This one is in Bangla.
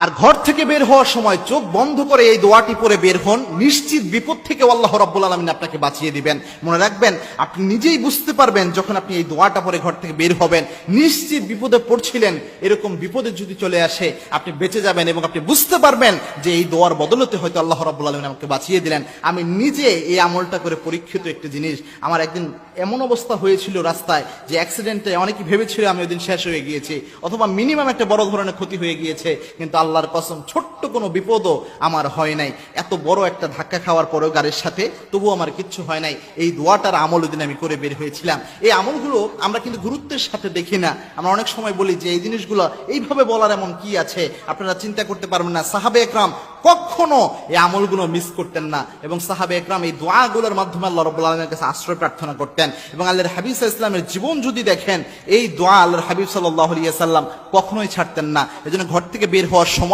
আর ঘর থেকে বের হওয়ার সময় চোখ বন্ধ করে এই দোয়াটি পরে বের হন, নিশ্চিত বিপদ থেকে আল্লাহ রাব্বুল আলামিন আপনাকে বাঁচিয়ে দিবেন। মনে রাখবেন, আপনি নিজেই বুঝতে পারবেন যখন আপনি এই দোয়াটা পরে ঘর থেকে বের হবেন, নিশ্চিত বিপদে পড়ছিলেন, এরকম বিপদে যদি চলে আসে আপনি বেঁচে যাবেন এবং আপনি বুঝতে পারবেন যে এই দোয়ার বদলতে হয়তো আল্লাহ রাব্বুল আলামিন আমাকে বাঁচিয়ে দিলেন। আমি নিজে এই আমলটা করে পরীক্ষিত একটি জিনিস। আমার একদিন এমন অবস্থা হয়েছিল রাস্তায় যে অ্যাক্সিডেন্টে অনেকেই ভেবেছিল আমি ওই দিন শেষ হয়ে গিয়েছি, অথবা মিনিমাম একটা বড় ধরনের ক্ষতি হয়ে গিয়েছে, কিন্তু আল্লাহর কসম ছোট্ট কোনো বিপদও আমার হয় নাই। এত বড় একটা ধাক্কা খাওয়ার পরেও গাড়ির সাথে, তবুও আমার কিচ্ছু হয় নাই। এই দোয়াটার আমল ওই দিন আমি করে বের হয়েছিলাম। এই আমলগুলো আমরা কিন্তু গুরুত্বের সাথে দেখি না। আমরা অনেক সময় বলি যে এই জিনিসগুলো এইভাবে বলার এমন কি আছে, আপনারা চিন্তা করতে পারবেন না সাহাবে একরাম কখনো এই আমলগুলো মিস করতেন না, এবং সাহাবে একরাম এই দোয়াগুলোর মাধ্যমে আল্লাহ রাব্বুল আলামিনের কাছে আশ্রয় প্রার্থনা করতেন। এবং আল্লাহর হাবিব সাল্লাল্লাহু আলাইহি ওয়াসাল্লামের জীবন যদি দেখেন, এই দোয়া আল্লাহর হাবিব সাল্লাল্লাহু আলাইহি ওয়াসাল্লাম কখনোই ছাড়তেন না। এজন্য ঘর থেকে বের হওয়ার সময়